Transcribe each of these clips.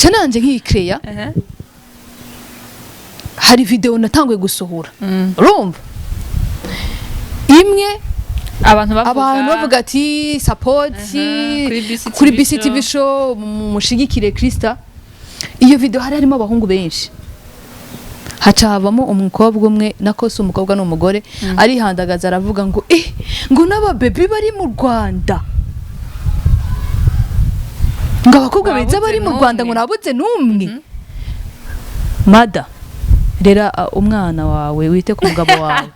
cananje nk'ikreya hari video natanguye gusohora urumva imwe abantu bavuga ati support kuri BCTV show mushigikire Krista. Iyo video harimo abahungu benshi, haca havamo umukobwa umwe nakose umukobwa n'umugore arihandagaza aravuga ngo ngo n'aba baby bari mu Rwanda, ngo abakobwa beza bari mu Rwanda ngo nabuze numwe. Mada rera umwana wawe wite ku mugabo wawe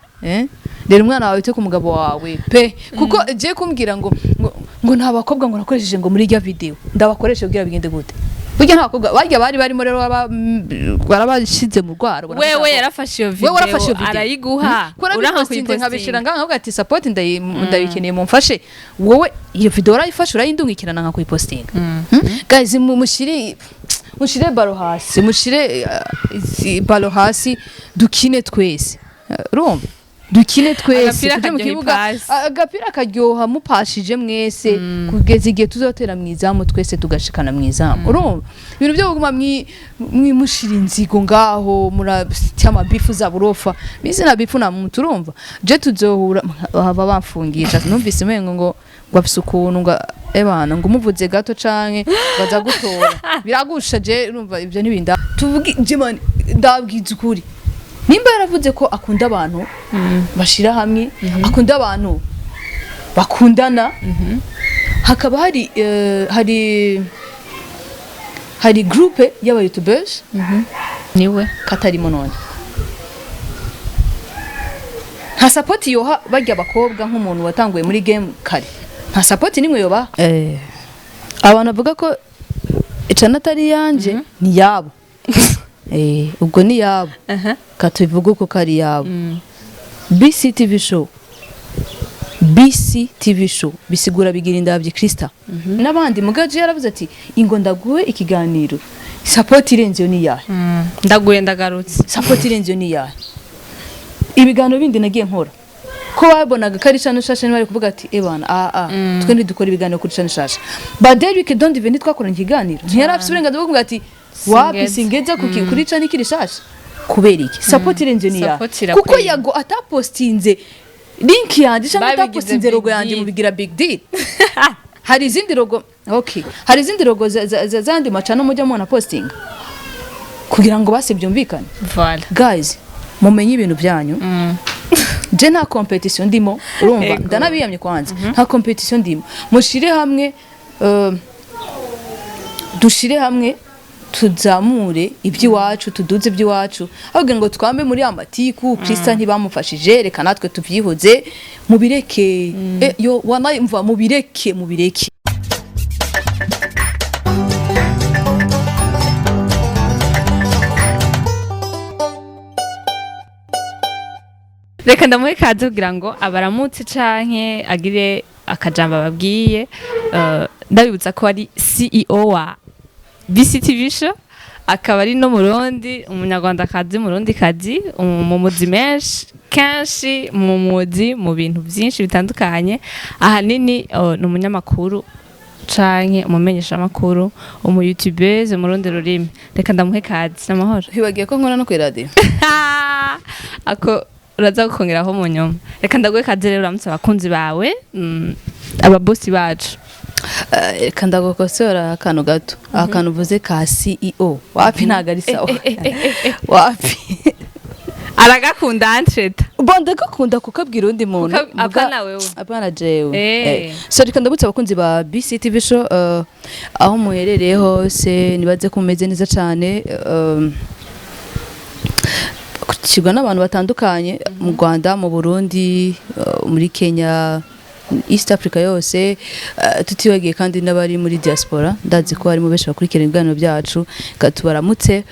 rero umwana wawe wite ku mugabo wawe pe, kuko je kumbwira ngo nta bakobwa ngo nakoresheje ngo muri rya video ndabakoresha kugira bigende gute. Burya nta bakobwa barya barimo rero barabashize mu rwaro. Wewe yarafashe iyo video arayiguha uraha kuyipostinga nkabishira ngaho ati support ndabikeneye mumfashe. Wowe iyo video urayifashe urayindungikirana nka kuyipostinga. Guys mushire balo hasi, mushire balo hasi dukine twese. Urumva dukine twese tuje mu kibuga agapira karyoha mupashije mwese kugeza igihe tuzotera mwizamu twese tugashikana mwizamu. Urumva ibintu byo kuguma mwimushira inzigo ngaho muratyama bifu za burofa bize na bifu na muntu. Urumva je tuzohura hava bamfungisha numvise mengo ngo gwafise ukuntu ngo ebana ngo umuvuze gato canke baza gutora biragusha. Je urumva ivyo nibinda tuvuge je man ndabwiza ukuri, nimba yaravuze ko akunda abantu bashira hamwe, akunda abantu bakundana, hakaba hari groupe y'aba YouTubers niwe katarimo none nta support yoha bajya abakobwa nk'umuntu watanguye muri game kare, nta support nimwe yoba. Abantu bavuga ko icana atari yanje ni yabo ubwo ni yabo katuvuga uko kari yabo. BCTV show bisigura bigira indabye Krista n'abandi. Mugaje yaravuze ati ingo ndaguwe ikiganiro support irenze yo ni yahe, ndaguye ndagarutse support irenze yo ni yahe. Ibiganiro bindi nagiye nkora ko babonaga kari cano shasha bari kuvuga ati ebana twe ntidukora ibiganiro kuri cano shasha, but Derrick don't even twakora ikiganiro ntiyarafise uburenganzira bwo kuvuga ati wapi singeza kuri cano ikiri shasha. Kubera iki support irenze ni yahe? Kuko yago atapostinze link yanje cyangwa atapostinze logo yanje mu bigira big deal. Hari izindi logo hari izindi logo zandi macano mujya mubona posting kugira ngo base byumvikane. Guys mumenye ibintu byanyu. Je nta competition ndimo, urumva ndanabiyamye kwanza nta competition ndimo. Mushire hamwe dushire hamwe tuzamure iby'iwacu tuduze iby'iwacu, ahubwo ngo twambe muri amatiku Krista ntibamufashije reka natwe tuvyihoze mubireke. Yo wanaye mva mubireke. Reka ndamuhe kaze kugira ngo abaramutse canke agire akajambo babwiye. Ndabibutsa ko ari CEO wa BCTV show, akaba ari no Murundi, umunyarwandakazi Murundikazi, umumuzi menshi kenshi mumuzi mu bintu byinshi bitandukanye. Ahanini ni umunyamakuru canke umumenyesha makuru, umu YouTubers Murundi rurimi. Reka ndamuhe kaze. Namahoro. Hibagiye ko nkora no ku radio ako uraza gukongeraho mu nyuma. Reka ndaguhe kaze rero uramutse abakunzi bawe ababosi bacu. Reka ndagukosora akantu gato, akantu uvuze ka CEO wapi ntago ari sawa wapi aragakunda ansheta bonde gakunda kukabwira undi muntu apana wewe apana jewe. So reka ndabutse abakunzi ba BCTV show aho muherereye hose nibaze kumeze neza cyane. Kigwa n'abantu batandukanye mu Rwanda, mu Burundi, muri Kenya, East Africa yose, tutibagiye kandi n'abari muri diaspora. Ndazi ko ari mu benshi bakurikira ibiganiro byacu, katubaramutse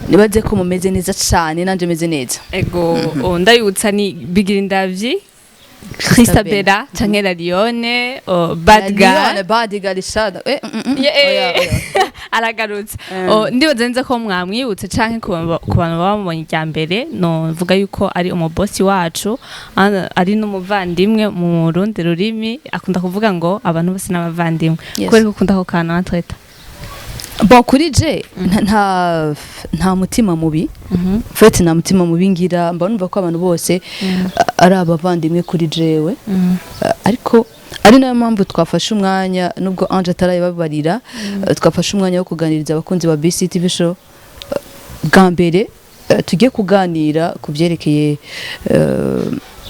nibaze ko mumeze neza cyane nanje meze neza. Ego ndayutsa ni bigira indavyi Krista Bella canke la Lione bad guy Rishada aragarutse. Ndibaza neza ko mwamwibutse canke ku bantu bamubonye irya mbere no vuga yuko ari umubosi wacu, ari n'umuvandimwe mu rundi rurimi. Akunda kuvuga ngo abantu bose n'abavandimwe. Kubera ko ukunda ko kana tweta bon kuri je nta mutima mubi fete nta mutima mubi ngira mba numva ko abantu bose ari abavandimwe kuri jewe ariko ari nayo mpamvu twafashe umwanya nubwo Ange atarayibabarira twafashe umwanya wo kuganiriza abakunzi ba BCTV show bwa mbere tugiye kuganira ku byerekeye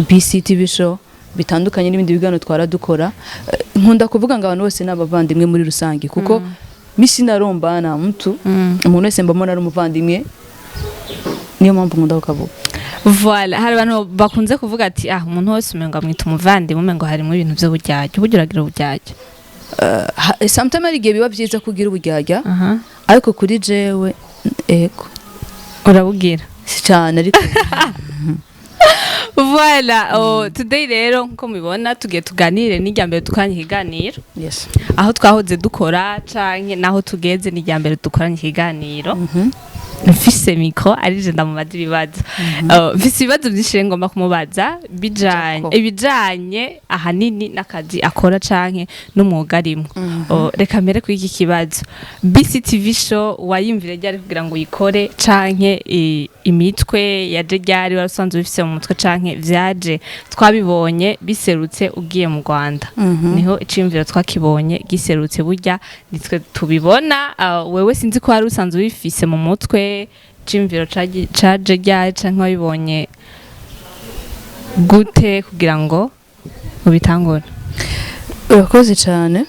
BCTV show bitandukanye n'ibindi biganiro twara dukora nkunda kuvuga ngo abantu bose n'abavandimwe muri rusange kuko misi narombana mtu umuntu wese mbamona ari umuvandimwe niyo mpamvu nkunda kukavuga. Voilà, hari abantu bakunze kuvuga ati umuntu wese umengo amwita umuvandimwe umengo harimo ibintu byo buryarya ubugiragira uburyarya. Sometimes ari gihe biba byiza kugira uburyarya ariko kuri jewe ego urabugira si cyane ariko Voilà, today rero nko mubibona tugiye tuganire n'ijyambere tukanye ikiganiro. Yes. Aho twahoze dukora canke naho tugeze n'ijyambere dukoranye ikiganiro. Mfise micro arije ndamubaza ibibazo. Mfise ibibazo byinshi ngomba kumubaza ibijanye ahanini n'akazi akora canke n'umwuga arimo. Reka mbere kuri iki kibazo. BCTV show wayimvire ryari kugira ngo uyikore canke imitwe yaje ryari warasanzwe bifise mu mutwe canke vyaje twabibonye biserutse ugiye mu Rwanda. Niho icimviro twakibonye giserutse burya nitwe tubibona wewe sinzi ko hari usanzwe bifise mu mutwe icimviro caje ryari canke wabibonye gute kugira ngo ubitangure. Urakoze cyane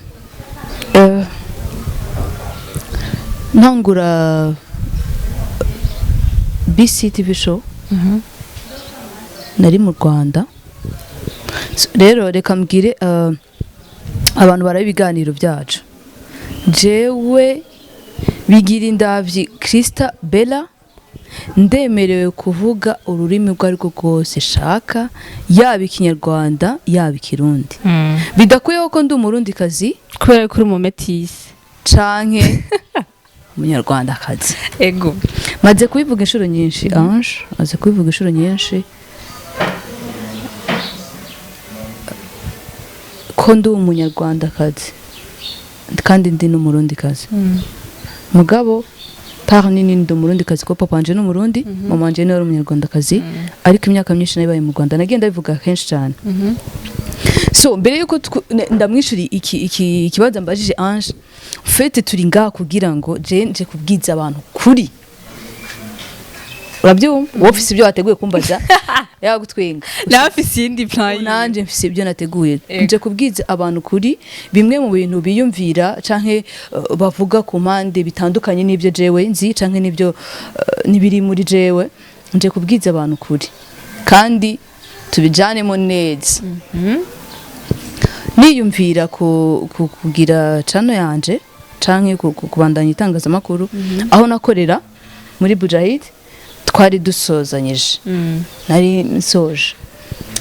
ntangura BCTV show nari mu Rwanda rero reka mbwire abantu baraye ibiganiro byacu jewe bigira indavyi Krista Bella ndemerewe kuvuga ururimi rwo ariko rwose shaka yaba ikinyarwanda yaba ikirundi bidakuyeho ko ndi umurundi kazi kubera kuri mu metisi canke umunyarwanda kazi ego maze kubivuga inshuro nyinshi Ange maze kubivuga inshuro nyinshi ko ndi umunyarwanda kazi kandi ndi n'umurundi kazi mugabo par nini ndi umurundi kazi ko papa wanje n'umurundi mama wanje ni umunyarwanda kazi ariko imyaka myinshi nayibaye mu Rwanda nagenda bivuga kenshi cyane so mbere yuko ndamwishuri iki kibazo mbajije Ange fete turi ngaha kugira ngo je kubwiza abantu kuri urabyumva office ibyo wateguye kumbaza yagutwenga na office yindi plan nanje mfise ibyo nateguye nje kubwiza abantu kuri bimwe mu bintu biyumvira canke bavuga ku mpande bitandukanye n'ibyo jewe nzi canke n'ibyo nibiri muri jewe nje kubwiza abantu kuri kandi tubijanemo neza niyumvira kugira channel yanje canke kubandanya itangazamakuru aho nakorera muri Bujahid twari dusozanyije nari nsoje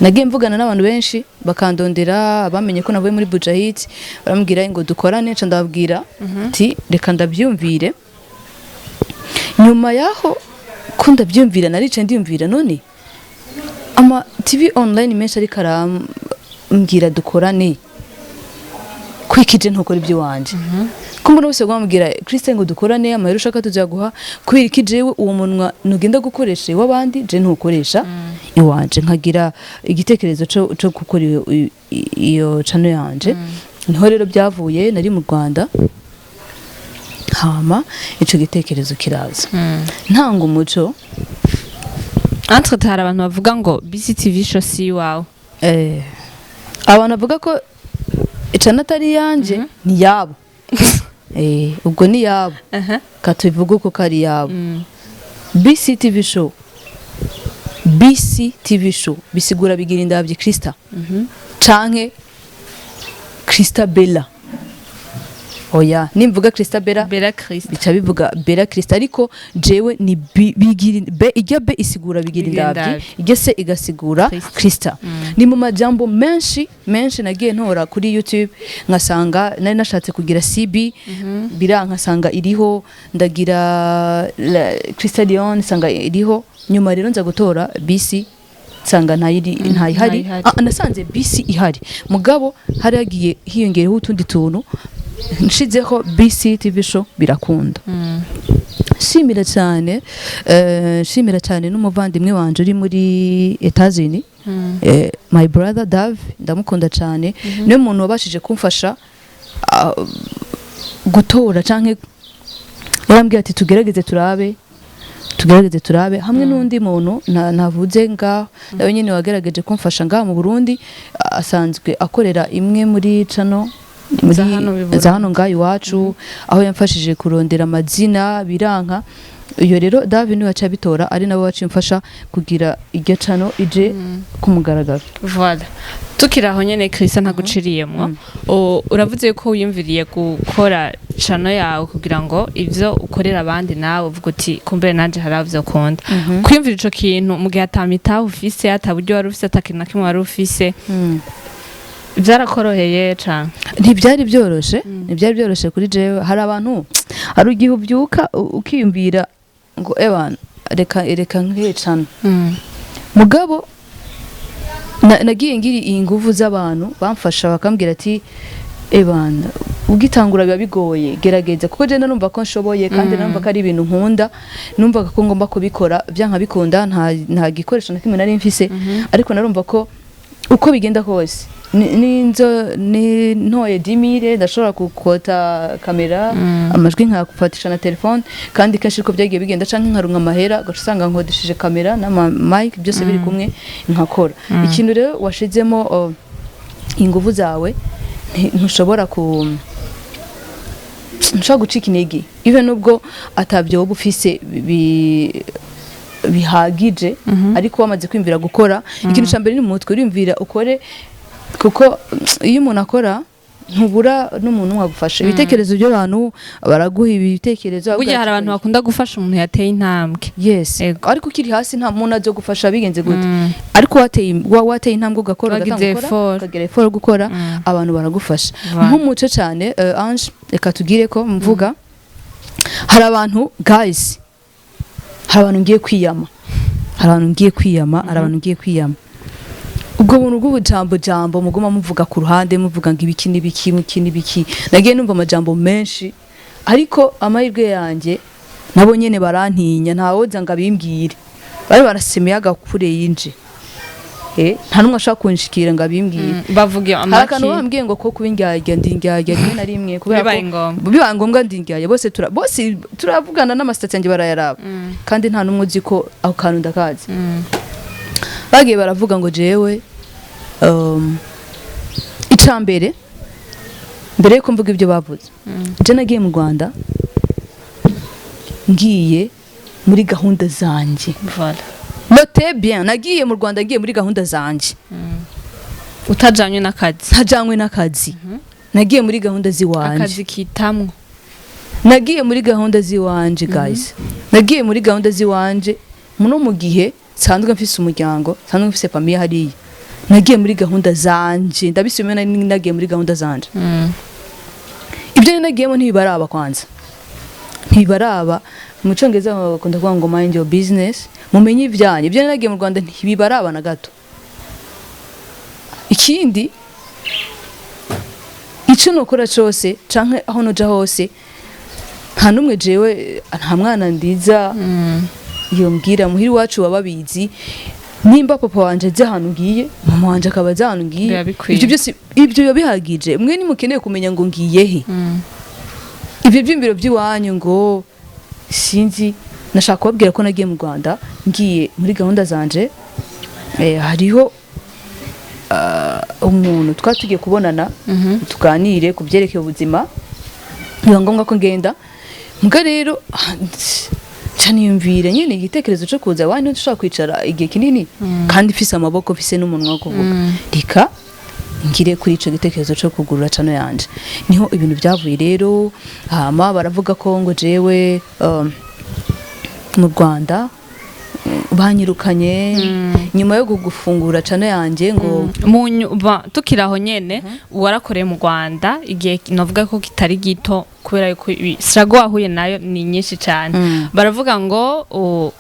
nagiye mvugana n'abantu benshi bakandondera bamenye ko navuye muri Bujahid barambwira ngo dukorane nca ndababwira ati reka ndabyumvire nyuma yaho ko ndabyumvira narice ndiyumvira none ama TV online menshi ari karambwira dukorane kwikije ntokora ibyo wanje kumbona wese gwambwira Christian ngo dukorane amahero ushaka tuzaguha kubera ikijewe uwo munwa nugenda gukoresha wabandi je ntukoresha iwanje nkagira igitekerezo cyo gukora iyo channel yanje niho rero byavuye nari mu Rwanda hama ico gitekerezo kiraza ntanga umuco entre tara abantu bavuga ngo BCTV show si wawe abantu bavuga ko channel atari yanje ni yabo ubwo ni yabo katubivuga uko kari yabo BCTV show bisigura bigira indavyi Krista canke Krista Bella oya nimvuga Krista Bella bica bivuga Bella Krista ariko jewe ni bigira ijya be isigura bigira indavyi ijya se igasigura Krista ni mu majambo menshi nagiye ntora kuri YouTube nkasanga nari nashatse kugira CB nkasanga iriho ndagira Krista Dion sanga iriho nyuma rero nza gutora BC sanga ntayihari nasanze BC ihari mugabo hari yagiye hiyongereho utundi tuntu nshizeho BCTV show birakunda. Shimira cyane n'umuvandimwe wanje uri muri Etats-Unis, my brother Dave, ndamukunda cyane. Niwe muntu wabashije kumfasha gutora canke yarambwiye ati tugerageze turabe hamwe n'undi muntu navuze ngaho nawe nyine wagerageje kumfasha ngaho mu Burundi, asanzwe akorera imwe muri cano za hano ngaho iwacu, aho yamfashije kurondera amazina biranka. Iyo rero David niwe aca bitora, ari nabo waciye mfasha kugira iryo cano ije kumugaragara. Voilà. Tukiraho nyene Christian ntaguciriyemwo, uravuze ko wiyumviriye gukora cano yawe kugira ngo ivyo ukorera abandi nawe uvuga uti kumbere nanje haravyo kunda. Kwiyumvira ico kintu mu gihe atamitaho ufise, ataburyo wari ufise, atakintu na kimwe wari ufise, byarakoroheye cyane? Ntibyari byoroshe kuri jewe. Hari abantu hari igihe ubyuka ukiyumvira ngo ebana reka nkecana, mugabo nagiye ngiri inguvu z'abantu bamfasha bakambwira ati ebana ugitangura biba bigoye, gerageza, kuko je numva ko nshoboye kandi numva ko ari ibintu nkunda, numva ko ngomba kubikora byanka bikunda, nta gikoresho na kimwe nari mfise, ariko narumva ko uko bigenda kose ni ntoye 10,000 ndashobora gukota kamera, amajwi nkakufatisha na telefone, kandi kenshi ko byagiye bigenda canke nkarunka amahera gacusanga nkodeshije kamera na mic byose biri kumwe nkakora. Ikintu rero washizemo inguvu zawe ntushobora gucika intege, even nubwo atabyo wowe ufise bihagije, ariko wamaze kwimvira gukora ikintu cyambere ni mu mutwe, urimvira ukore, kuko iyo umuntu akora ntubura n'umuntu wagufasha. Ibitekerezo by'abantu baraguha ibitekerezo, burya hari abantu bakunda gufasha umuntu yateye intambwe. Yes, ariko ukiri hasi nta muntu azo gufasha bigenze gute, ariko wateye intambwe ugakora, ukagira effort gukora, abantu baragufasha. Nk'umuco cyane Ange, reka tugire ko mvuga, hari abantu guys, hari abantu ngiye kwiyama, ubwo buntu bw'ubujambo muguma muvuga ku ruhande, muvuga ngo ibiki n'ibiki, nagiye numva amajambo menshi, ariko amahirwe yanjye nabo nyene barantinya, ntawoza ngo abimbwire, bari barasemeye agakure yinje, nta numwe ashaka kunshikira ngo abimbwire, bavuge amaki. hari akantu bambwiye ngo ko kubindyarya ndindyarya rimwe na rimwe, kubera ko bibaye ngombwa ndindyarya, bose turavugana n'amasitati yanjye barayaraba, kandi nta numwe uzi ko ako kantu ndakazi. Bagiye baravuga ngo jewe icambere mbere yuko mvuga ibyo bavuze, je nagiye mu Rwanda ngiye muri gahunda zanje. Voilà. Note bien, nagiye mu Rwanda ngiye muri gahunda zanje, utajanywe n'akazi, nagiye muri gahunda ziwanje, akazi kitamwo, nagiye muri gahunda ziwanje guys, nagiye muri gahunda ziwanje muno mu gihe sanzwe mfise umuryango, sanzwe mfise famille hariya, nagiye muri gahunda zanje, ndabisubiye nagiye muri gahunda zanje. Ibyo nagiyemo ntibibaraba, kwanza ntibibaraba, mu Cyongereza bakunda kuvuga ngo mind your business, mumenye ibyanyu. Ibyo nagiye mu Rwanda ntibibaraba na gato. Ikindi icyo nokora cyose canke aho noja hose, nta numwe jewe, nta mwana ndiza iyo mbwira muhiri wacu wababizi, nimba papa wanje azi ahantu ngiye, mama wanje akaba azi ahantu ngiye, ibyo byose biba bihagije. Mwe nimukeneye kumenya ngo ngiye he, ibyo by'imbiro by'iwanyu ngo sinzi, nashaka kubabwira ko nagiye mu Rwanda ngiye muri gahunda zanje. Hariho umuntu twatugiye kubonana tuganire ku byerekeye ubuzima, biba ngombwa ko ngenda. Mbwa rero caniyumvira nyine igitekerezo cyo kuza wani ntushaka kwicara igihe kinini, kandi mfise amaboko, mfise n'umunwa wo kuvuga, reka ngire kuri ico gitekerezo cyo kugurura cano yanje. Niho ibintu byavuye rero, hama baravuga ko ngo jewe mu Rwanda banyirukanye nyuma yo gufungura cano yanje ngo tukiraho nyene warakoreye mu Rwanda igihe novuga ko kitari gito, kubera yuko sirago wahuye nayo ni nyinshi cyane. Baravuga ngo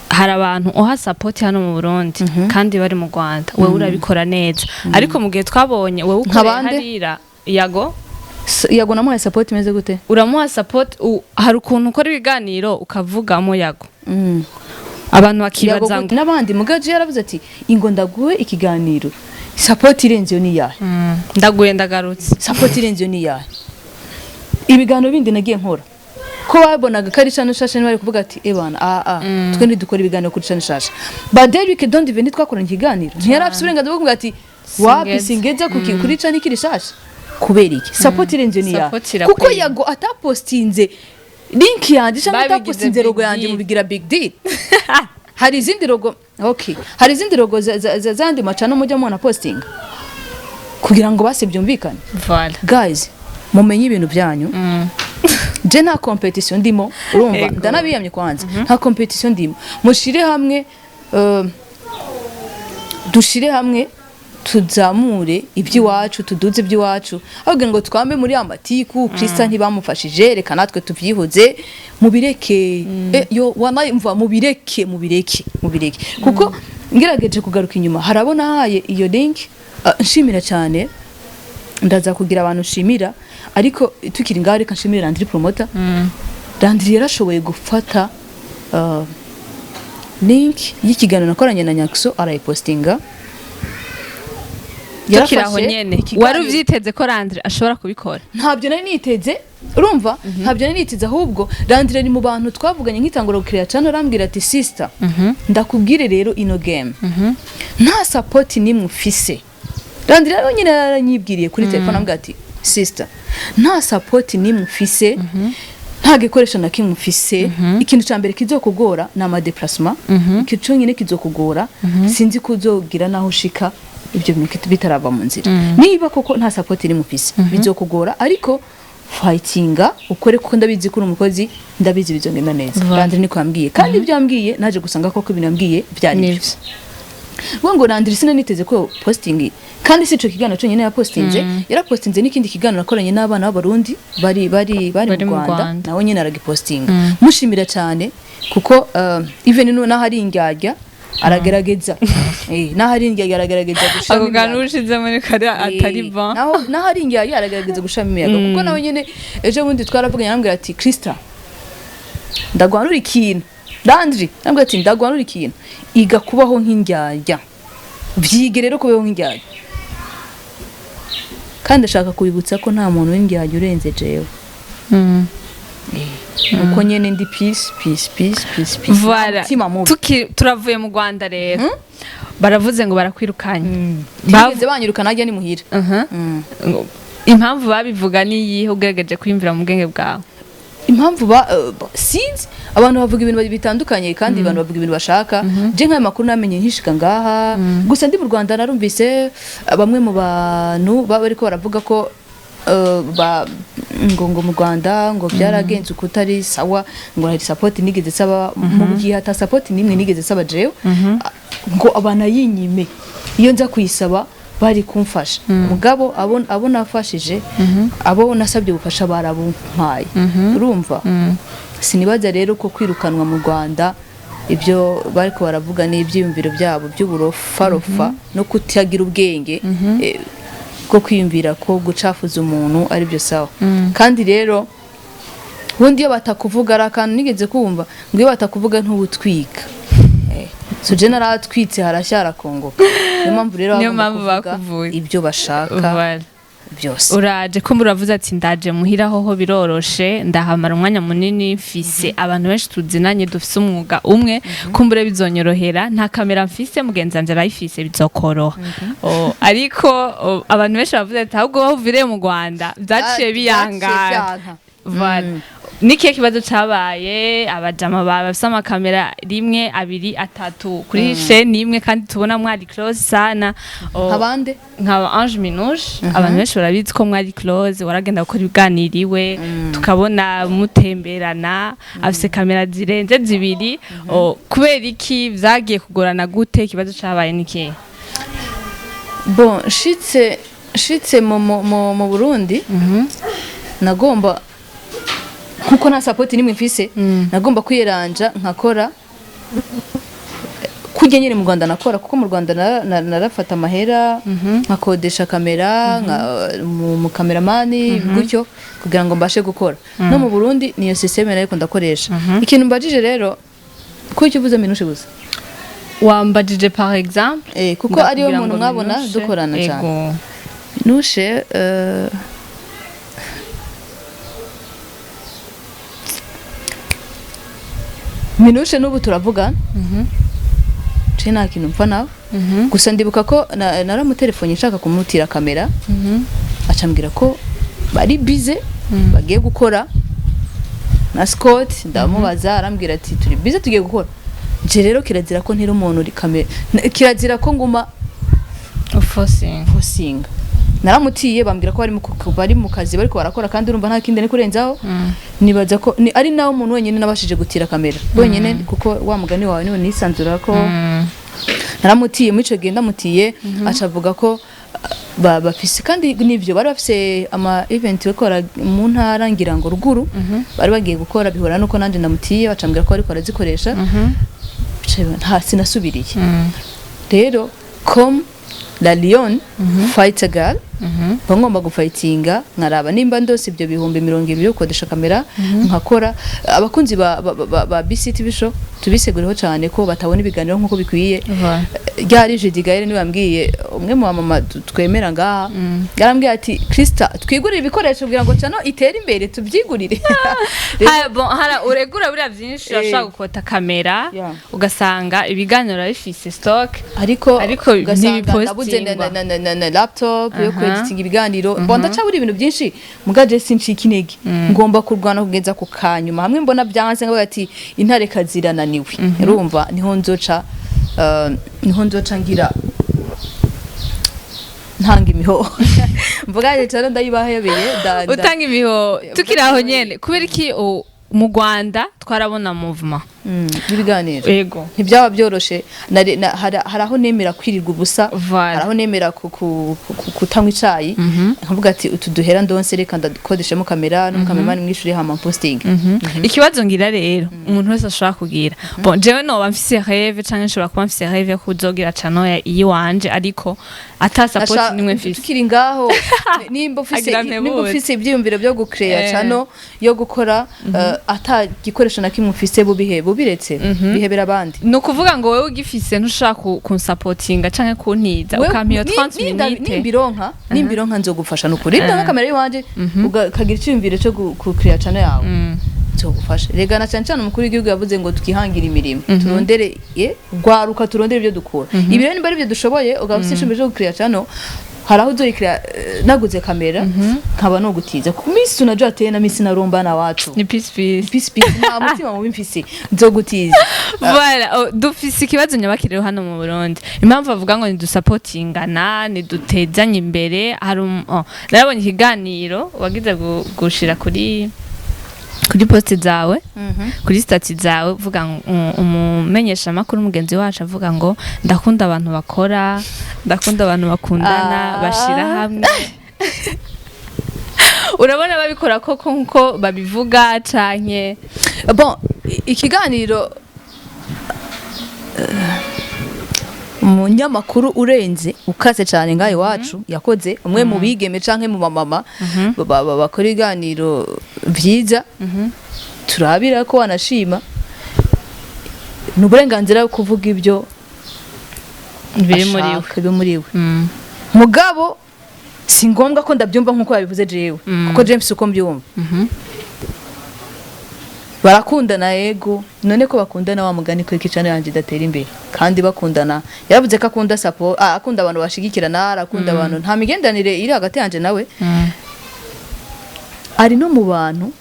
hari abantu oha support hano mu Burundi kandi bari mu Rwanda, wewe urabikora neza, ariko mu gihe twabonye wewe ukorera harira yago Yago namuhaye support imeze gute? uramuha support hari ukuntu ukora ibiganiro ukavugamo Yago Mm. abantu Yago bakibaza ngo n'abandi mugaje yaravuze ati ingo ndaguhe ikiganiro support irenze yo ni yahe? ndaguye ndagarutse Support irenze yo ni yahe? Ibiganiro bindi nagiye nkora ko babonaga kari cyane shasha bari kuvuga ati ebana twe ntidukora ibiganiro kuri cyane shasha but Derrick don't even twakoranye ikiganiro ntiyarafise uburenganzira bwo kuvuga ati wapi singeza kuri cyane kiri shasha kubera iki support irenze yo ni yahe? Kuko Yago atapostinze link yanje cyangwa atapostinze logo yanje mu bigira big deal. Hari izindi logo hari izindi logo zandi macana mujya mubona posting kugira ngo base byumvikane. Voilà. Guys mumenye ibintu byanyu. Je nta competition ndimo urumva ndanabiyamye kwanza nta competition ndimo mushire hamwe dushire hamwe tuzamure iby'iwacu tuduze iby'iwacu ahubwo ngo twambe muri amatiku Krista ntibamufashije reka natwe tuvyihoze mubireke yo wanayumva mubireke kuko ngerageje kugaruka inyuma harabona haye iyo link nshimira cyane ndaza kugira abantu nshimira ariko tukiri ngaho reka nshimira Landry promoter Landry yarashoboye gufata link y'ikiganiro nakoranye na Nyakso arayipostinga tukiraho nyene wari uvyiteze ko Landry ashobora kubikora ntabyo nari niteze urumva ntabyo nari niteze ahubwo Landry ni mu bantu twavuganye nk'itangura gukira cyane arambwira ati sister ndakubwire rero ino game nta support nimwe ufise Landry rero nyine yaranyibwiriye kuri telefone ambwira ati sister nta support nimwe ufise nta gikoresho na kimwe ufise ikintu ca mbere kizokugora na ama déplacement ikintu cyonyine kizokugora sinzi kuzogira naho ushika ibyo bintu bitarava mu nzira niba koko nta support iri mu fisi bizokugora ariko fightinga ukore kuko ndabizi ko umukozi ndabizi bizongenda neza Landry niko yambwiye kandi ibyo yambwiye naje gusanga koko ibintu yambwiye byari byo ngo Landry sinaniteze ko posting kandi sico kiganiro cyonyine ya postinze yarapostinze n'ikindi kiganiro nakoranye n'abana b'abarundi bari mu Rwanda nawe nyine aragipostinga mushimira cyane kuko even no hari ingyarya aragerageza nahari ingyarya aragerageza gushama ako kantu ushize muri kare atari bon nahari ingyarya aragerageza gushama imiyaga kuko nawe nyine ejo bundi twaravuganye arambwira ati Krista ndagwanura ikintu Landry arambwira ati ndagwanura ikintu iga kubaho nk'ingyarya vyige rero kubaho nk'ingyarya kandi ashaka kubibutsa ko nta muntu w'ingyarya urenze jewe uko nyene ndi peace voilà turavuye mu Rwanda rero baravuze ngo barakwirukanye bavuze banyirukana ajya ni muhira impamvu babivuga ni yihe ugerageje kwimvira mu bwenge bwawe impamvu sinzi abantu bavuga ibintu bitandukanye kandi abantu bavuga ibintu bashaka je nk'ayo makuru namenye nkishika ngaha gusa ndi mu Rwanda narumvise bamwe mu bantu bariko baravuga ko ngo mu Rwanda ngo byaragenze ukutari sawa ngo hari support nigeze saba mu gihe ata support nimwe nigeze saba jewe ngo abana yinyime iyo nza kuyisaba bari kumfasha mugabo abo nafashije abo nasabye ubufasha barabumpaye urumva sinibaza rero ko kwirukanwa mu Rwanda ibyo bariko baravuga n'ibyiyumviro byabo by'uburofarofa no kutagira ubwenge bwo kwiyumvira ko gucafuza umuntu ari byo sawa kandi rero bundi iyo batakuvuga ari akantu nigeze kumva ngo iyo batakuvuga ntubutwika so general twitse harashyara kongoka niyo mpamvu bakuvuga ibyo bashaka byose uraje ko muravuze ati ndaje muhira hoho biroroshe ndahamara umwanya munini mfise abantu benshi tuzinanye dufise umwuga umwe kumbure bizonyorohera nta kamera mfise mugenzi wanje arayifise bizokoroha ariko abantu benshi bavuze ati ahubwo bavire mu Rwanda byaciye biyangara nikiye kibazo cabaye abajama bafise amakamera rimwe abiri atatu kuri chaîne imwe kandi tubona mwari close sana abande nka Ange Minouche abantu benshi barabizi ko mwari close waragenda gukora ibiganiriwe tukabona mutemberana afise kamera zirenze zibiri kubera iki vyagiye kugorana gute kibazo cabaye niki bon shitse mu Burundi nagomba kuko nta support nimwe mfise nagomba kwiranja nkakora kujya nyine mu Rwanda nakora kuko mu Rwanda narafata amahera nkakodesha kamera mu kameramani gutyo kugira ngo mbashe gukora no mu Burundi niyo system nariko ndakoresha ikintu mbajije rero ko icyo uvuze Minushe gusa wambajije par exemple kuko ariyo muntu mwabona dukorana cyane Minushe Minushe n'ubu turavuga nta kintu mpfa nawe gusa ndibuka ko naramutelefone nshaka kumutira kamera acambwira ko bari bize bagiye gukora na Scott ndamubaza arambwira ati turi bize tugiye gukora je rero kirazira ko ntira umuntu uri kamera kirazira ko nguma forcing naramutiye bambwira ko bari mu kazi bariko barakora kandi urumva nta kindi ni kurenzaho nibaza ko ari nawo umuntu wenyine nabashije gutira kamera wenyine kuko wa mugani wawe niwe nisanzura ko naramutiye mu ico genda mutiye acavuga ko bafise kandi nivyo bari bafise ama event bakora mu ntara ngira ngo ruguru bari bagiye gukora bihora nuko nanje ndamutiye bacambwira ko ariko arazikoresha nta sinasubiriye rero la Lion fighter girl bangomba gufightinga nkaraba nimba ndose ibyo bihumbi 200 yo kodesha kamera nkakora abakunzi ba BCTV show tubisegureho cyane ko batabona ibiganiro nkuko bikwiye ryari je digaire ni bambwiye umwe mu mama twemera ngaha yarambwiye ati Krista twigurira ibikoresho kugira ngo cyano itere imbere tubyigurire bon hara uregura buri byinshi urashaka gukota kamera ugasanga ibiganiro bifise stock ariko ugasanga na laptop yo kweditinga ibiganiro bonda caburi ibintu byinshi mugaje sinshika intege ngomba kurwana kugeza ku kanyuma hamwe mbona byanze ngo ati intare kazirananiwe urumva niho nzoca ngira ntanga imiho mvugaje cyane ndayibahebeye utanga imiho tukiraho nyene kubera iki mu Rwanda twarabona movement ibiganiro yego ntibyaba byoroshe haraho nemera kwirirwa ubusa haraho nemera kutanywa icayi nkavuga ati utuduhera ndonse reka ndakodeshemo kamera no kameramani mwishuri hama posting ikibazo ngira rero umuntu wese ashobora kugira bon jewe no bamfise rêve canke nshobora kuba mfise rêve yo kuzogira channel iyi wanje ariko ata support nimwe mfise tukiri ngaho nimba ufise ibyiyumviro byo gucreate channel yo gukora ata gikoresho na kimwe ufise bubiretse bihebera abandi no kuvuga ngo wewe ugifise ntushaka kunsupportinga canke kuntiza ukampiyo 30 minutes nimbironka nzogufasha nukuri ndanga kamera yiwanje ukagira icyumviro cyo ku-create channel yawe nzogufasha rega na cyane umukuru w'igihugu yavuze ngo tukihangira imirimo turondere gwaruka turondere ibyo dukora ibi rero niba ari byo dushoboye ugafise icyumviro cyo ku-create channel haraho uzorikira naguze kamera nkaba no gutiza ku minsi tunaje ateye na minsi narombana wacu ni peace nta mutima mubi mfise nzogutiza voilà dufise ikibazo nyabakirero hano mu Burundi impamvu bavuga ngo nidusupportingana nidutezanye imbere hari narabonye ikiganiro wagize gushira kuri post zawe kuri stati zawe uvuga umumenyesha makuru mugenzi wacu avuga ngo ndakunda abantu bakora ndakunda abantu bakundana bashira hamwe urabona babikora koko nkuko babivuga canke bon ikiganiro umunyamakuru urenze ukaze cyane ngayo wacu yakoze umwe mu bigeme canke mu mama bakora iganiro vyiza turabira ko wanashima n'uburenganzira bwo kuvuga ibyo biri muri we mugabo si ngombwa ko ndabyumva nkuko yabivuze jewe kuko James uko mbyumva barakundana yego none ko bakundana wa mugani ko ikicane yanje datera imbere kandi bakundana yaravuze ko akunda support akunda abantu bashigikirana arakunda abantu nta migendanire iri hagati yanje nawe ari no mu bantu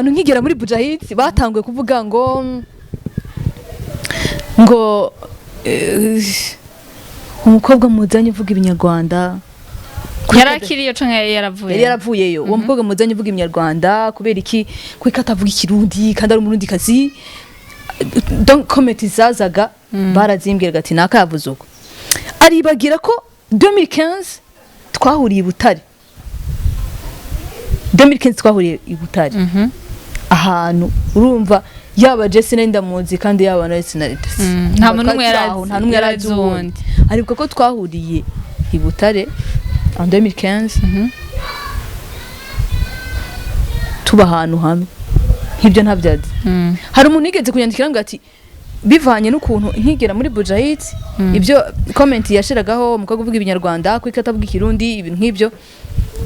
nkigera muri Bujahid batanguye kuvuga ngo umukobwa muzanye uvuga ibinyarwanda yarakiriyo canke yaravuyeyo uwo mukobwa muzanye uvuga ibinyarwanda kubera iki kwiko atavuga ikirundi kandi ari umurundi kazi donc comment zazaga barazimbwira gati naka yavuze uko aribagira ko 2015 twahuriye Butare 2015 twahuriye i Butare ahantu urumva yaba Jesse nari ndamuzi kandi yaba na Sinarita nta n'umwe yarazi uwundi ariko ko twahuriye i Butare en 2015 tuba ahantu hamwe nk'ibyo ntabyazi hari umuntu yigeze kunyandikira ngo ati bivanye n'ukuntu nkigera muri Bujahit ibyo comment yashiragaho umukobwa uvuga ibinyarwanda kwikata avuga ikirundi ibintu nk'ibyo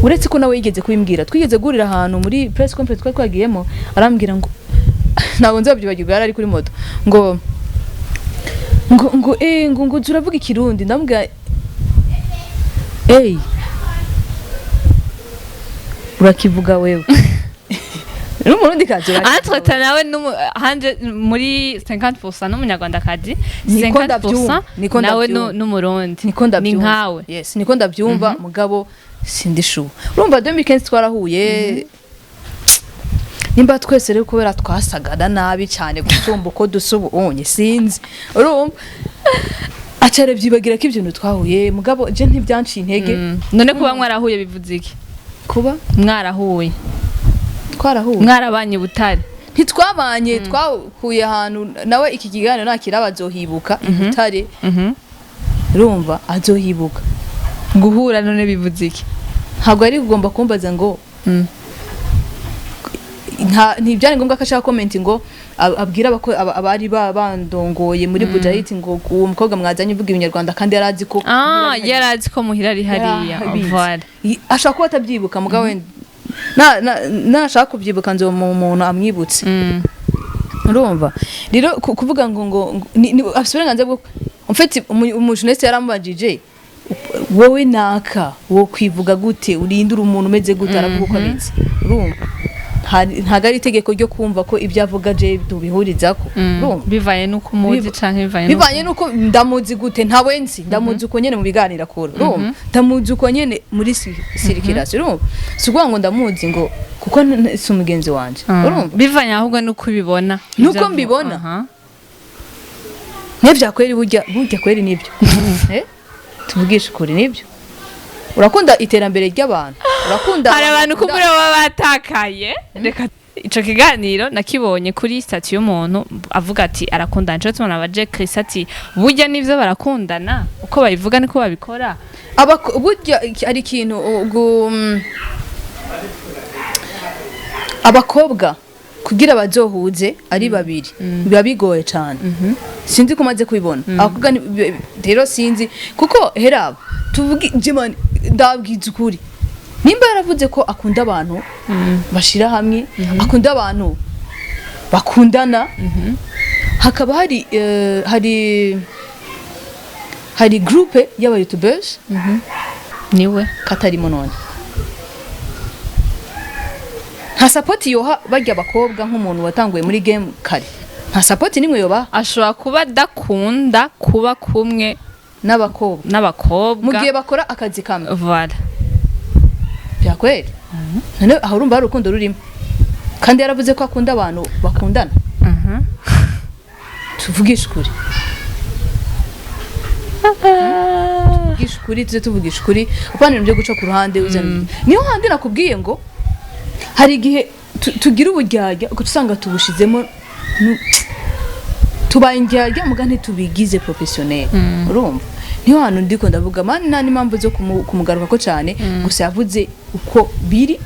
uretse ko nawe yigeze kubimbwira twigeze gurira ahantu muri press conference twagiyemo arambwira ngo ntabwo nzabyibagirwa yari ari kuri moto ngo uravuga ikirundi ndamubwira urakivuga wewe n'umurundi kazi entre nawe hanje muri 50% n'umunyarwanda kazi 50% nawe n'umurundi ni nkawe yes niko ndabyumva mugabo sindishuba urumva 2015 twarahuye nimba twese rero kubera twasagada nabi cyane gusumba uko dusubonye sinzi urumva acare byibagira ko ibintu twahuye mugabo je ntibyanciye intege none kuba mwarahuye bivuze iki kuba mwarahuye twarahuye mwarabanye Butare ntitwabanye twahuye ahantu nawe iki kiganiro nakira bazohibuka Butare urumva azohibuka guhura none bivuze iki ntabwo ari ugomba kumbaza ngo ntibyari ngombwa ko ashaka comment ngo abwira abari bandongoye muri Bujahit ngo uwo mukobwa mwazanye uvuga ibinyarwanda kandi yarazi ko yarazi ko muhira ari hariya voilà ashaka kuba atabyibuka mugabo nashaka kubyibuka nzo umuntu amwibutse urumva rero kuvuga ngo afite uburenganzira bwo mfite umujournaliste yaramubajije wowe naka wo kwivuga gute urindura umuntu umeze gute aravuga uko ameze urumva ntago ari itegeko ryo kumva ko ibyo avuga je tubihurizako bivaye nuko muzi canke bivaye nuko ndamuzi gute ntawe nzi ndamuzi uko nyene mu biganira kora urumva ndamuzi uko nyene muri circulation urumva sukuvuga ngo ndamuzi ngo kuko si umugenzi wanje urumva bivanye ahubwo nuko ubibona nuko mbibona nevyakweri burya kweri nibyo tuvugisha ukuri nibyo urakunda iterambere ry'abantu urakunda hari abantu kumure baba batakaye reka ico kiganiro nakibonye kuri statut y'umuntu avuga ati arakundana cyo tubona abaje Chris ati burya nivyo barakundana uko babivuga niko babikora burya ari ikintu abakobwa kugira bazohuze ari babiri biba bigoye cyane sinzi kumaze kubibona akuga rero sinzi kuko heraba tuvuge jemani ndabwiza ukuri nimba yaravuze ko akunda abantu bashira hamwe akunda abantu bakundana hakaba hari groupe y'aba youtubers niwe katarimo none nta support yoha bajya abakobwa nk'umuntu watanguye muri game kare nta support nimwe yoba ashobora kuba dakunda kuba kumwe n'abakobwa mu gihe bakora akazi kamwe voilà byakweri none aho urumva hari urukundo rurimo kandi yaravuze ko akunda abantu bakundana tuvugisha ukuri tuvugisha ukuri upana ibyo guca ku ruhande uzana niyo handi nakubwiye ngo hari igihe tugira uburyarya uko usanga tubushizemo tubaye indyarya muga ntitubigize professionnel urumva niyo hantu ndiko ndavuga mani nta n'impamvu zo kumugaruka ko cyane gusa yavuze uko biri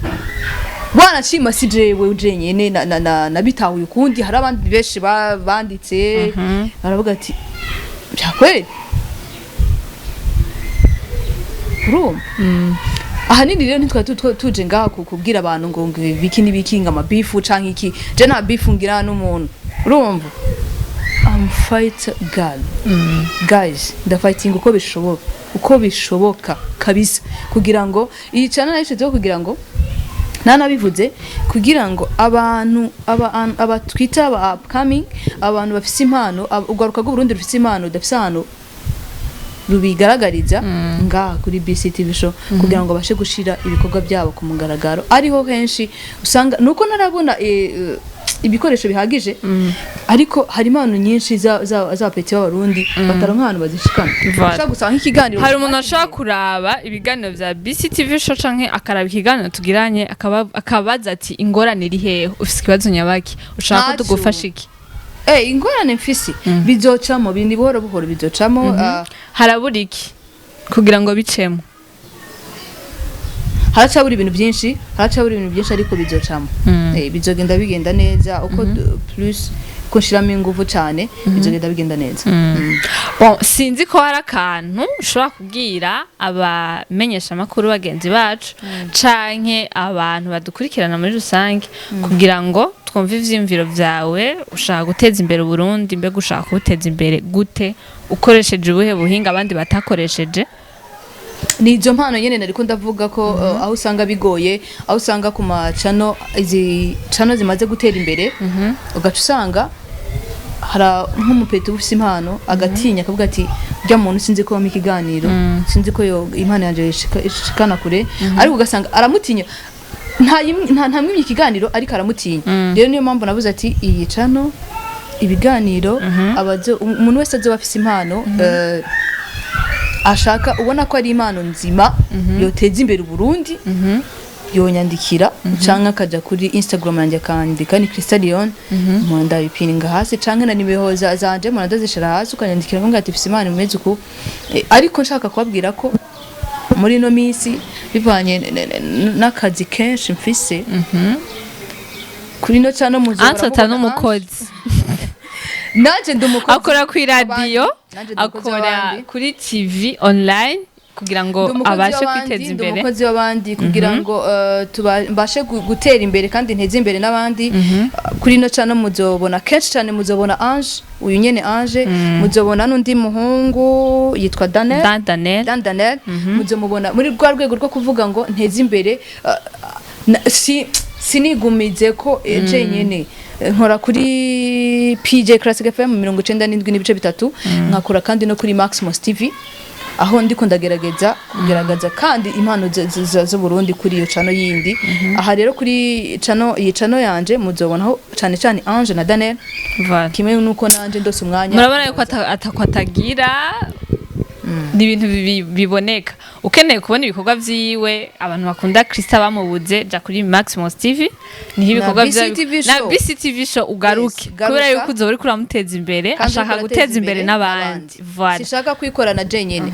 wanashima si jewe ujenyene na bitahuye ukundi hari abandi benshi banditse baravuga ati byakweri urumva ahanini rero ntitwari tuje ngaha kubwira abantu ngo biki n'ibikinga amabifu canke iki je nta bifu ngira n'umuntu urumva I'm fight girl guys ndafighting uko bishoboka kabisa kugira ngo iyi channel yishizeho kugira ngo nanabivuze kugira ngo abantu abatwita aba upcoming abantu bafise impano ugaruka go Burundi rufise impano dafise hano rubigaragariza ngaha kuri BCTV show kugira ngo bashe gushira ibikorwa byabo ku mugaragaro ariho henshi usanga nuko narabona ibikoresho bihagije ariko hari impano nyinshi za peti b'abarundi bataronka ahantu bazishikana ushaka gusanga nk'ikiganiro hari umuntu ashobora kuraba ibiganiro vya BCTV show canke akaraba ikiganiro tugiranye akabaza ati ingorane iri hehe ufise ikibazo nyabaki ushaka ko tugufasha iki ingorane mfise bizocamo bindi buhoro buhoro bizocamo harabura iki kugira ngo bicemo haracabura ibintu byinshi ariko bizocamo bizogenda bigenda neza uko plus kushiramo ingufu cyane bizogenda bigenda neza bon sinzi ko hari akantu ushobora kubwira abamenyesha amakuru bagenzi bacu canke abantu badukurikirana muri rusange kugira ngo twumve ivyimviro vyawe ushaka guteza imbere Burundi mbega ushaka guteza imbere gute ukoresheje ubuhe buhinga abandi batakoresheje ni izo mpano nyene nariko ndavuga ko aho usanga bigoye aho usanga ku macano izi cano zimaze gutera imbere ugaca usanga hara nk'umupeti ufise impano agatinya akavuga ati rya muntu sinzi ko bampa ikiganiro sinzi ko impano yanje ishikana kure ariko ugasanga aramutinya nta mwimye ikiganiro ariko aramutinya rero niyo mpamvu navuze ati iyi cano ibiganiro umuntu wese azoba afise impano ashaka ubona ko ari impano nzima yoteza imbere Burundi yonyandikira canke akaja kuri Instagram yanjye akandika ni Crystallion mwanda bipininga hasi canke na nimero zanje mwanda zishira hasi ukanyandikira ngo ati fise impano imeze uko ariko nshaka kubabwira ko muri no minsi bivanye n'akazi kenshi mfise kuri no cano muzora ansata n'umukozi nanje ndumukozi akora ku radio akora kuri TV online kugira ngo abashe kwiteza imbere umukozi w'abandi kugira ngo mbashe gutera imbere kandi nteze imbere n'abandi kuri no cano muzobona kenshi cyane muzobona Ange uyu nyene Ange muzobona n'undi muhungu yitwa Daniel muzomubona muri rwa rwego rwo kuvuga ngo nteze imbere sinigumize ko eje nyene nkora kuri PJ Classic FM 97.3 nkakora kandi no kuri Maximus TV aho ndiko ndagerageza kugeragaza kandi impano zo Burundi kuri iyo cano yindi aha rero kuri iyi cano yanje muzobonaho cyane cyane Ange na Daniel kimwe nuko nanje ndose umwanya murabona yuko atakwatagira ni ibintu biboneka ukeneye kubona ibikorwa vyiwe abantu bakunda Krista bamubuze ja kuri Maximus TV ni ibikorwa vya na BCTV show ugaruke kubera yuko uzo uri kuramuteza imbere ashaka guteza imbere n'abandi voilà sishaka kwikora na jenyene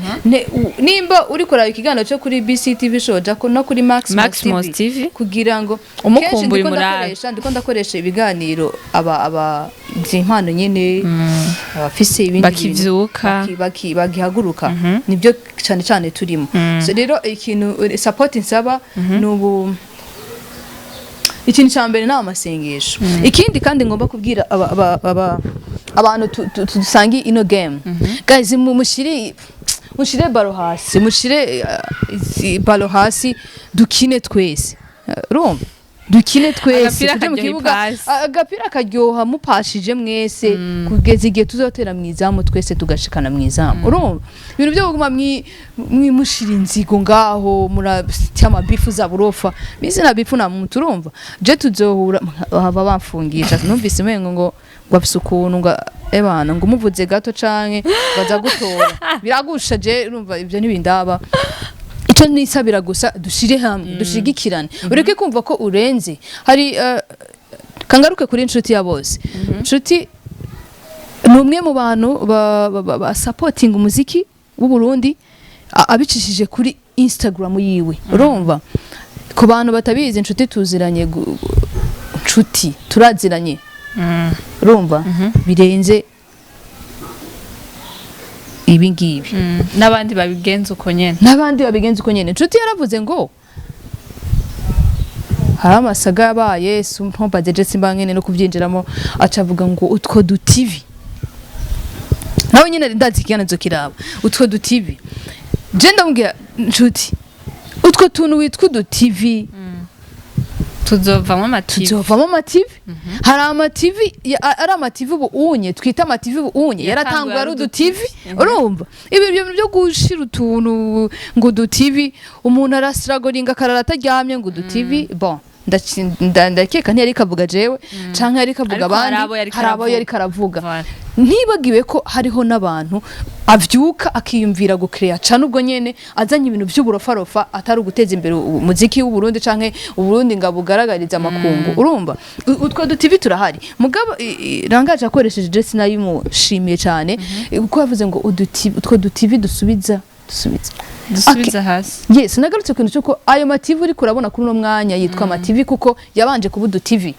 nimba uri kora ikiganiro cyo kuri BCTV show ja no kuri Maximus TV kugira ngo umukumburi murabe ndiko ndakoresha ibiganiro aba impano nyene abafise ibindi bakivyuka bagihaguruka nibyo cyane cyane turimo so rero ikintu support nsaba nubu ikintu cyambere na amasengesho ikindi kandi ngomba kubwira abantu tusangi ino game guys mushire baro hasi baro hasi dukine twese rumva dukine twese tuje mu kibuga agapira karyoha mupashije mwese kugeza igihe tuzotera mwizamu twese tugashikana mwizamu urumva ibintu byo kuguma mwimushira inzigo ngaho muratyama bifu za burofa bize na bifu na muntu urumva je tuzohura haba bamfungisha numvise mengo ngo gwafise ukuntu ngo ebana ngo umuvuze gato canke baza gutora biragusha je urumva ibyo nibindaba icyo nisabira gusa dushire hamwe dushigikirane ureke kumva ko urenze hari kangaruke kuri inshuti ya bose inshuti numwe mu bantu ba supporting umuziki w'u Burundi abicishije kuri Instagram yiwe urumva ku bantu batabizi inshuti tuziranye inshuti turaziranye urumva birenze ibi ngibi n'abandi babigenza uko nyene inshuti yaravuze ngo hari amasaga yabaye mpompa deje simbangene no kubyinjiramo acavuga ngo utwo du TV nawe nyine ndazi kiganzo kiraba utwo du TV je ndambwira inshuti utwo tuntu witwa du TV tuzovamo amativi hari amativi ari amativi unye twita amativi unye yaratanguye ari udutivi urumva ibi bintu byo gushira utuntu ngo udutivi umuntu arasiragoringa karara ataryamye ngo udutivi bon ndakeka ntiyari kavuga jewe canke yari kavuga Ariko abandi hari abo yari karavuga ntibagiwe ko hariho n'abantu avyuka akiyumvira gucrea cane ubwo nyene azanye ibintu vy'uburofarofa atari uguteza imbere umuziki w'u Burundi canke u Burundi ngabugaragariza amakungu urumva utwo dutivi turahari mugabo rangaje akoresheje dress nayimushimiye cane kuko yavuze ngo utwo dutivi dusubiza hasi yes nagarutse ku kintu cyuko ayo mativi uri kurabona kuri no mwanya yitwa mativi kuko yabanje kuba dutivi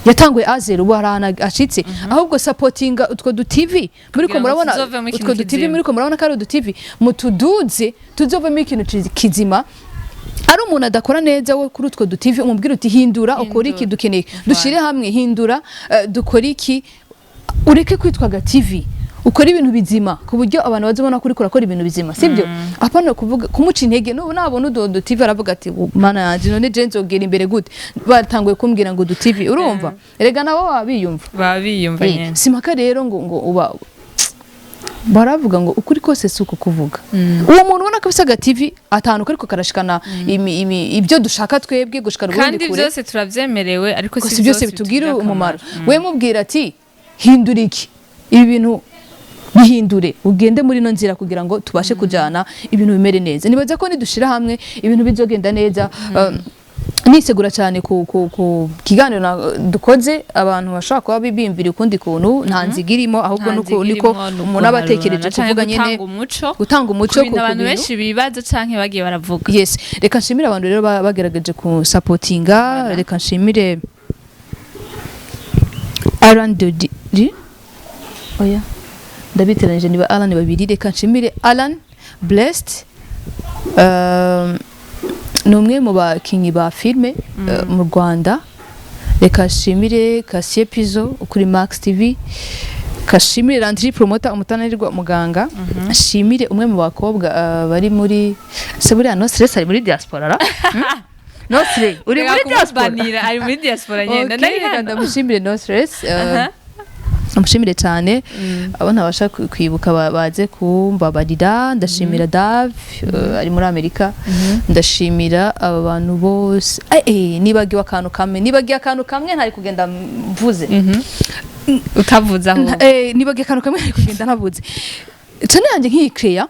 yatanguye azero ubarana ashitse ahubwo supportinga utwo dutivi muri ko murabona utwo dutivi muri ko murabona kari udutivi mutuduze tuzovemo ikintu kizima ari umuntu adakora neza we kuri utwo dutivi umubwira uti hindura ukora iki dukeneye dushire hamwe hindura dukora iki ureke kwitwa gativi ukora ibintu bizima ku buryo abantu bazobona kuri kurakora ibintu bizima sibyo apana kuvuga kumuca intege no nabona udodo TV aravuga ati mana yanje none je nzogera imbere gute batanguye kumbwira ngo du TV urumva erega nabo babiyumva nyene simaka rero ngo uba baravuga ngo ukuri kose suko kuvuga uwo muntu ubona kabisa ga TV atanu kariko karashikana ibyo dushaka twebwe gushikana ubundi kure kandi byose turavyemerewe ariko si byose bitugira umumaro we mubwira ati hindura iki ibi bintu bihindure ugende muri no nzira kugira ngo tubashe kujana ibintu bimere neza nibaza ko nidushira hamwe ibintu bizogenda neza nisegura cyane ku kiganiro dukoze abantu bashaka kuba bibimvira ukundi kuntu nta nzigirimo ahubwo niko umuntu abatekereje kuvuga nyene gutanga umuco ku abantu benshi bibaza canke bagiye baravuga yes reka nshimire abantu rero bagerageje ku supportinga reka nshimire Alan Dodi oya ndabiteranije niba Alan babiri reka nshimire Alan Blessed numwe mu bakinyi ba filme mu Rwanda reka nshimire Cassier Pizo kuri Max TV kashimire Landry Promoter umutanirwa muganga nshimire umwe mu bakobwa bari muri se buri no stress ari muri diaspora ra no stress uri muri diaspora ari muri diaspora nyenda ndamushimire no stress amushimire cyane abana basha kwibuka baze kumbabarira ndashimira Dav ari muri Amerika ndashimira aba bantu bose nibagiye akantu kamwe ntari kugenda mvuze utavuze aho nibagiye akantu kamwe ntari kugenda navuze cyane yanjye nk'ikreya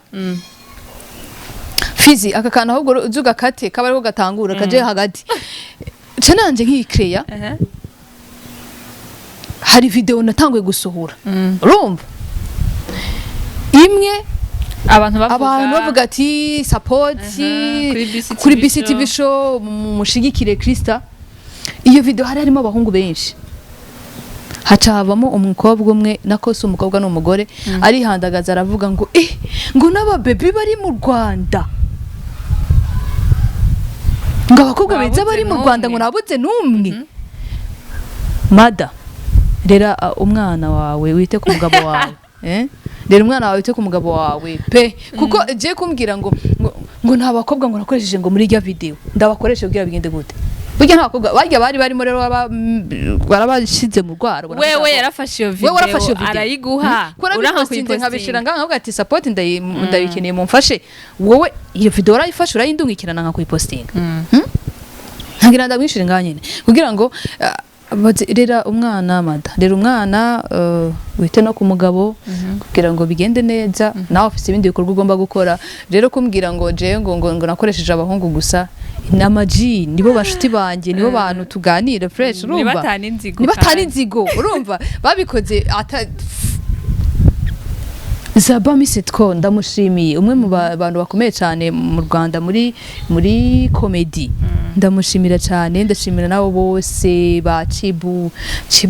fizi aka kantu ahubwo uzuga kate kabari ko gatangura kaje hagati cyane yanjye nk'ikreya hari video natanguye gusohora urumva imwe abantu bavuga ati support kuri BCTV show mushigikire Krista iyo video harimo abahungu benshi hacavamo umukobwa umwe nakose umukobwa n'umugore arihandagaza aravuga ngo ngo n'aba baby bari mu Rwanda ngo abakobwa beza bari mu Rwanda ngo nabuze numwe mada rera umwana wawe wite ku mugabo wawe rera umwana wawe wite ku mugabo wawe pe kuko je kumbwira ngo nta bakobwa ngo nakoresheje ngo muri ya video ndabakoresha kugira bigende gute burya nta bakobwa bari muri rero barabashize mu rwaro wewe yarafashe iyo video arayiguha uraha kuyipostinga nkabishira ngaho ati support ndabikeneye mumfashe wowe iyo video urayifashe urayindungikirana nka kuyipostinga ntagira ndamwishire nganyene kugira ngo rera umwana mada rera umwana wite no ku mugabo kugira ngo bigende neza nawe ufite ibindi bikorwa ugomba gukora rero kumbwira ngo je ngo nakoresheje abahungu gusa n'amaji nibo bashuti banje nibo bantu tuganira fresh urumva nibatani inzigo urumva babikoze Zabami Sitko ndamushimiye umwe mu bantu bakomeye cyane mu Rwanda muri comedy ndamushimira cyane ndashimira nabo bose ba Chibu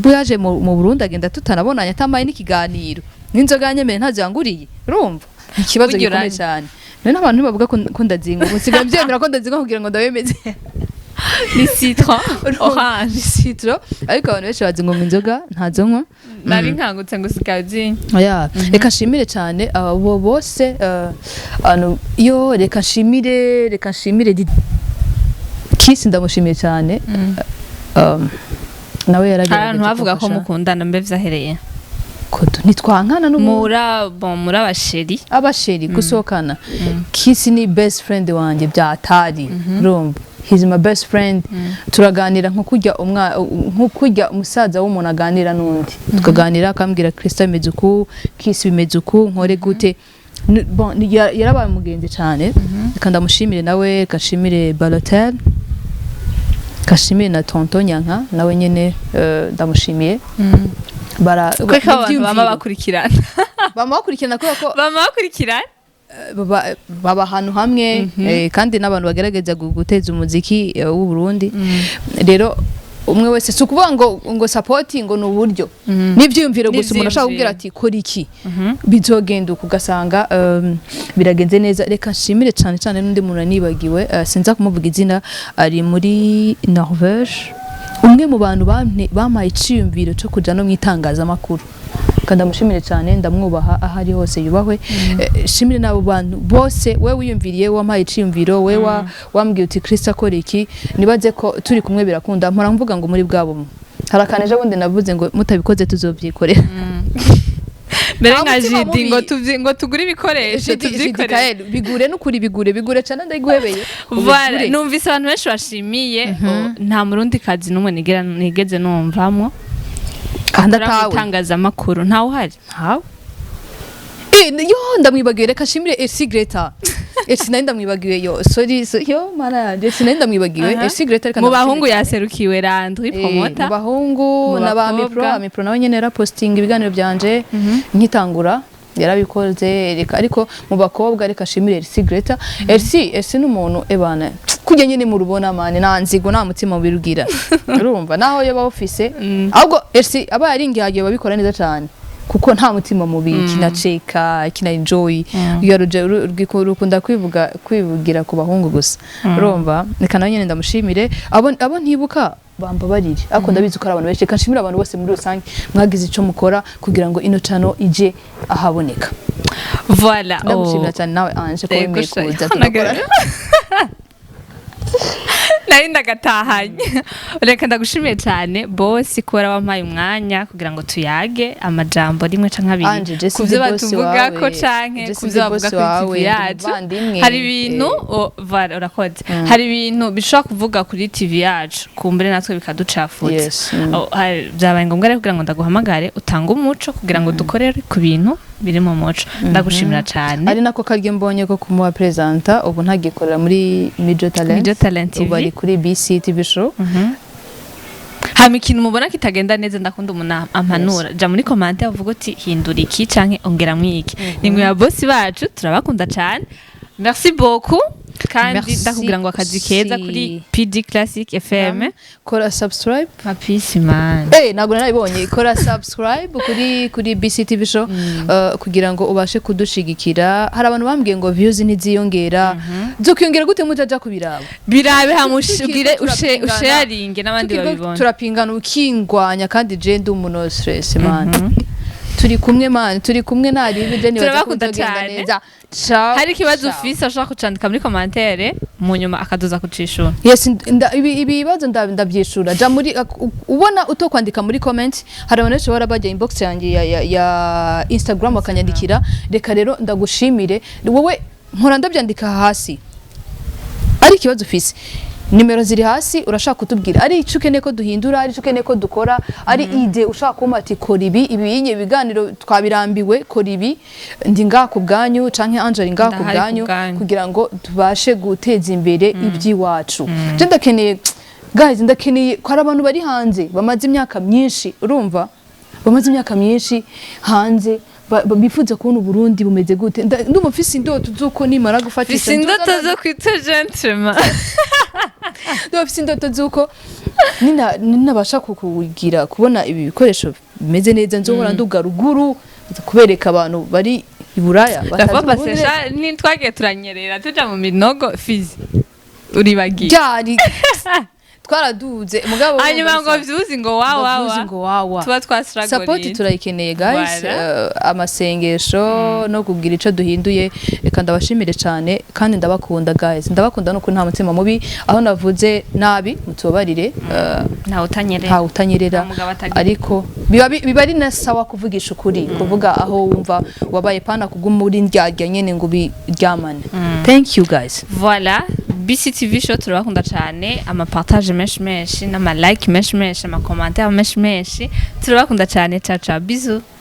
yaje mu Burundi agenda tutanabonanya atamaye n'ikiganiro n'inzoga nyemere ntazanguriye urumva ikibazo gikomeye cyane none abantu bavuga ko ndazinga musigaye byemera ko ndazinga kugira ngo ndabemeze ni citron orange citron ariko abantu benshi bazinga mu inzoga ntazonywa nari nkangutse ngo sikazi oya reka nshimire cyane abo bose yo reka nshimire Kiss ndamushimiye cyane nawe yaragiye abantu bavuga ko mukundana mbe vyahereye kodo nitwankana muri abasheri gusohokana Kiss ni best friend wanje byatari urumva he's my best friend turaganira nko kurya umusaza w'umuntu aganira n'undi tukaganira akambwira Krista bimeze uku Kiss bimeze uku nkore gute bon yarabaye mugenzi cyane kandi ndamushimire nawe kashimire Balotel kashimire na Tonton Nyanka nawe nyene ndamushimiye bama bakurikirana kubera ko bama bakurikirana baba ahantu hamwe kandi n'abantu bagerageza guteza umuziki w'u Burundi rero umwe wese sukuvuga ngo support ngo n'uburyo n'ivyumviro gusa umuntu ashaka kubwira ati kora iki bizogenda ugasanga biragenze neza reka nshimire cyane cyane n'undi muntu nibagiwe sinza kumuvuga izina ari muri Norvège umwe mu bantu bamaye iciyumviro cyo kuja no mwitangazamakuru kandi amushimire cyane ndamwubaha ahari hose yubahwe shimire nabo bantu bose we wiyumviriye wamaye iciyumviro we wambwiye uti Krista akora iki nibaze ko turi kumwe birakunda mpora mvuga ngo muri bwabo harakaneje bundi navuze ngo mutabikoze tuzovyikorera mbere nka jidi ngo tugure ibikoresho tuvyikorera bigure n'ukuri bigure cyane ndayiguhebeye voilà numvise abantu benshi bashimiye nta murundi kazi numwe nigeze numvamo kandi atawe ntawe uhari yo ndamwibagiwe reka shimire Elsie Greta Elsie nayo ndamwibagiwe yo sorry yo mana yanje Elsie ndamwibagiwe Elsie Greta reka mu bahungu yaserukiwe Landry Promota mu bahungu na Mipro nawe nyene posting ibiganiro byanje nkitangura yarabikoze reka ariko mu bakobwa reka shimire Elsie Greta Elsie n'umuntu ebana kujya nyine mu rubona mane nanzigo nta mutima birugira urumva naho yo office ahubwo Elsie aba yaringihagiye babikora neza cyane kuko nta mutima mubi kinaceka kina enjoy rukunda kwivugira ku bahungu gusa urumva reka nawe nyine ndamushimire abo ntibuka bambabarire ariko ndabizi ko abantu benshi kanshimira abantu bose muri rusange mwagize ico mukora kugira ngo ino channel ije ahaboneka voilà ndamushimira cyane nawe Ange ko mwikuza nari ndagatahanye reka ndagushimiye cyane boss kora wampaye umwanya kugira ngo tuyage amajambo rimwe canke abiri kuvyo batuvuga ko canke kuvyo bavuga ko TV yacu hari ibintu urakoze hari ibintu bishobora kuvuga kuri TV yacu kumbere natwe bikaducafutse byabaye ngombwa rero kugira ngo ndaguhamagare utanga umuco kugira ngo dukorere ku bintu biri mu muco ndagushimira cyane ari nako karye mbonye ko kumuha presenter ubu ntagikorera muri Mijo Talent TV bari kuri BC TV show hama ikintu mubona kitagenda neza ndakunda umuntu ampanura ja muri comment avuga uti hindura iki canke ongera mwiki nimwe ya boss bacu turabakunda cyane merci beaucoup kandi ndakubwira ngo akazi keza kuri PD Classic FM kora subscribe papisi man nago narabibonye kora subscribe kuri BC TV show kugira ngo ubashe kudushigikira hari abantu bambwiye ngo views ntiziyongera zokiyongera gute mutaja kubiraba birabe hamushugire usharing n'abandi babibona turapingana ukingwanya kandi je ndi umuntu stress man turi kumwe man turi kumwe nari bije ni bazakunda neza hari ikibazo ufise ashaka kucandika muri commentaire mu nyuma akaduza kucishura yes ibibazo ndabyishura ja muri ubona utokwandika muri comment hari abantu benshi barabajya inbox yanjye ya Instagram bakanyandikira reka rero ndagushimire wowe nkora ndabyandika hasi ari ikibazo ufise nimero ziri hasi urashaka kutubwira ari icukene ko duhindura ari icukene ko dukora ari ide ushaka kumati kora ibi ibinye biganiro twabirambiwe kora ibi ndi ngaku bwanyu canke Angel ngaku bwanyu kugira ngo tubashe guteza imbere ibyiwacu je ndakeneye guys ndakeneye ko abantu bari hanze bamaze imyaka myinshi urumva bamaze imyaka myinshi hanze bifuza kubona Burundi bumeze gute ndumva mfise indoto zuko nimara gufatisha indoto zo kwita gentleman ndumva indoto zuko ninabasha kukugira kubona ibi bikoresho bimeze neza nzohora nduga ruguru kubereka abantu bari iburaya batazibonera ni twagiye turanyerera tuja mu minogo fizi uribagiye cyari twaraduze mugabo hanyuma ngo vyuzi ngo wawa tuba twasiragoriye support turayikeneye guys amasengesho no kugira ico duhinduye reka ndabashimire cyane kandi ndabakunda guys ndabakunda nuko nta mutima mubi aho navuze nabi mutobarire nta utanyerera ariko biba ari na sawa kuvugisha ukuri kuvuga aho wumva wabaye pana kugumuri ndyarya nyene ngo biryamane thank you guys voilà BCTV show turabakunda cyane, ama partage menshi n'ama like menshi, ama commentaire menshi turabakunda cyane. Ciao ciao, bisous.